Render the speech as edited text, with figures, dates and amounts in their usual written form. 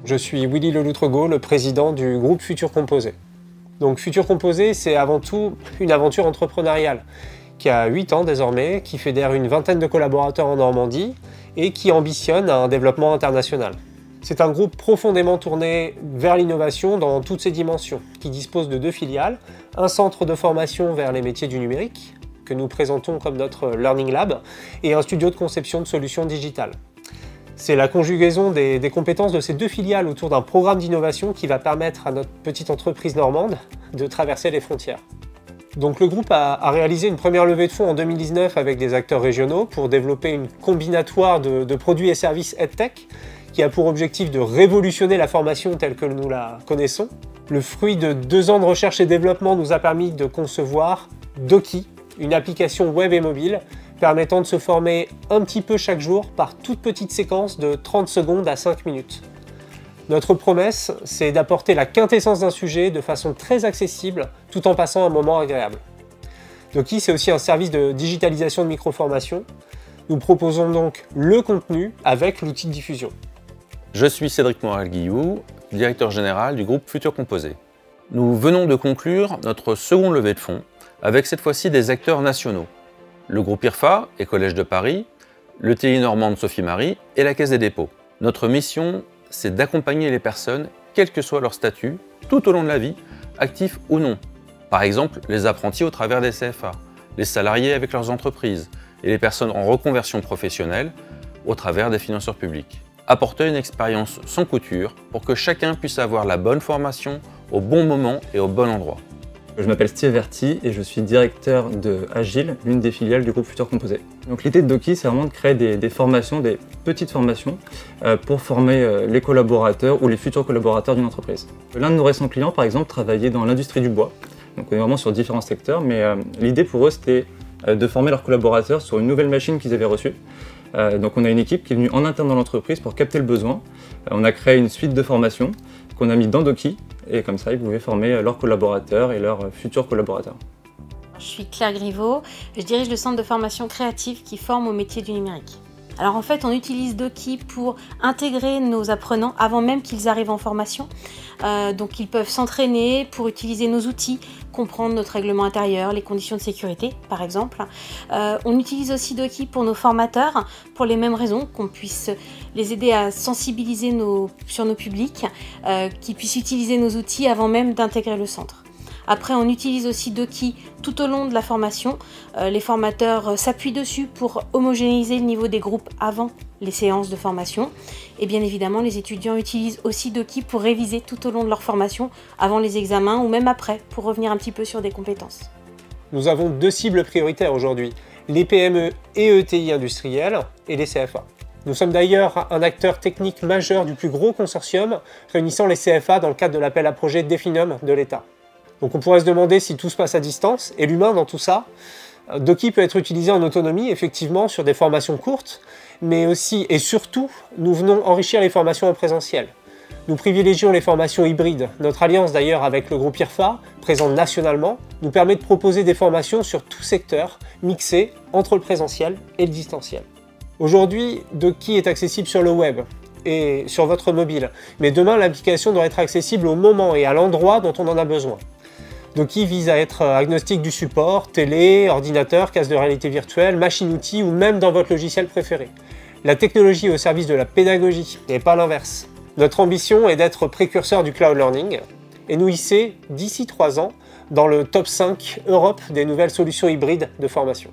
Je suis Willy Leloutregault, le président du groupe Futur Composé. Donc Futur Composé, c'est avant tout une aventure entrepreneuriale qui a 8 ans désormais, qui fédère une vingtaine de collaborateurs en Normandie et qui ambitionne un développement international. C'est un groupe profondément tourné vers l'innovation dans toutes ses dimensions, qui dispose de 2 filiales, un centre de formation vers les métiers du numérique, que nous présentons comme notre Learning Lab, et un studio de conception de solutions digitales. C'est la conjugaison des compétences de ces 2 filiales autour d'un programme d'innovation qui va permettre à notre petite entreprise normande de traverser les frontières. Donc le groupe a réalisé une première levée de fonds en 2019 avec des acteurs régionaux pour développer une combinatoire de produits et services EdTech qui a pour objectif de révolutionner la formation telle que nous la connaissons. Le fruit de 2 ans de recherche et développement nous a permis de concevoir Doki, une application web et mobile permettant de se former un petit peu chaque jour par toute petite séquence de 30 secondes à 5 minutes. Notre promesse, c'est d'apporter la quintessence d'un sujet de façon très accessible tout en passant un moment agréable. Doki, c'est aussi un service de digitalisation de micro-formation. Nous proposons donc le contenu avec l'outil de diffusion. Je suis Cédric Morel-Guillou, directeur général du groupe Futur Composé. Nous venons de conclure notre seconde levée de fonds avec cette fois-ci des acteurs nationaux. Le groupe IRFA et Collège de Paris, le TI Normande Sophie Marie et la Caisse des dépôts. Notre mission, c'est d'accompagner les personnes, quel que soit leur statut, tout au long de la vie, actifs ou non. Par exemple, les apprentis au travers des CFA, les salariés avec leurs entreprises et les personnes en reconversion professionnelle au travers des financeurs publics. Apporter une expérience sans couture pour que chacun puisse avoir la bonne formation au bon moment et au bon endroit. Je m'appelle Steve Verti et je suis directeur de Agile, l'une des filiales du groupe Futur Composé. Donc l'idée de Doki, c'est vraiment de créer des formations, des petites formations pour former les collaborateurs ou les futurs collaborateurs d'une entreprise. L'un de nos récents clients, par exemple, travaillait dans l'industrie du bois. Donc on est vraiment sur différents secteurs, mais l'idée pour eux, c'était de former leurs collaborateurs sur une nouvelle machine qu'ils avaient reçue. Donc on a une équipe qui est venue en interne dans l'entreprise pour capter le besoin. On a créé une suite de formations qu'on a mis dans Doki et comme ça ils pouvaient former leurs collaborateurs et leurs futurs collaborateurs. Je suis Claire Griveau, je dirige le centre de formation créative qui forme au métier du numérique. Alors en fait, on utilise Doki pour intégrer nos apprenants avant même qu'ils arrivent en formation. Donc ils peuvent s'entraîner pour utiliser nos outils, comprendre notre règlement intérieur, les conditions de sécurité par exemple. On utilise aussi Doki pour nos formateurs, pour les mêmes raisons, qu'on puisse les aider à sensibiliser sur nos publics, qu'ils puissent utiliser nos outils avant même d'intégrer le centre. Après, on utilise aussi Doki tout au long de la formation. Les formateurs s'appuient dessus pour homogénéiser le niveau des groupes avant les séances de formation. Et bien évidemment, les étudiants utilisent aussi Doki pour réviser tout au long de leur formation, avant les examens ou même après, pour revenir un petit peu sur des compétences. Nous avons 2 cibles prioritaires aujourd'hui, les PME et ETI industriels et les CFA. Nous sommes d'ailleurs un acteur technique majeur du plus gros consortium réunissant les CFA dans le cadre de l'appel à projet Definum de l'État. Donc on pourrait se demander si tout se passe à distance, et l'humain dans tout ça. Doki peut être utilisé en autonomie, effectivement, sur des formations courtes, mais aussi et surtout, nous venons enrichir les formations en présentiel. Nous privilégions les formations hybrides. Notre alliance d'ailleurs avec le groupe IRFA, présent nationalement, nous permet de proposer des formations sur tout secteur, mixées entre le présentiel et le distanciel. Aujourd'hui, Doki est accessible sur le web et sur votre mobile, mais demain l'application doit être accessible au moment et à l'endroit dont on en a besoin. Doki vise à être agnostique du support, télé, ordinateur, casque de réalité virtuelle, machine-outil ou même dans votre logiciel préféré. La technologie est au service de la pédagogie et pas l'inverse. Notre ambition est d'être précurseur du cloud learning et nous hisser d'ici 3 ans dans le top 5 Europe des nouvelles solutions hybrides de formation.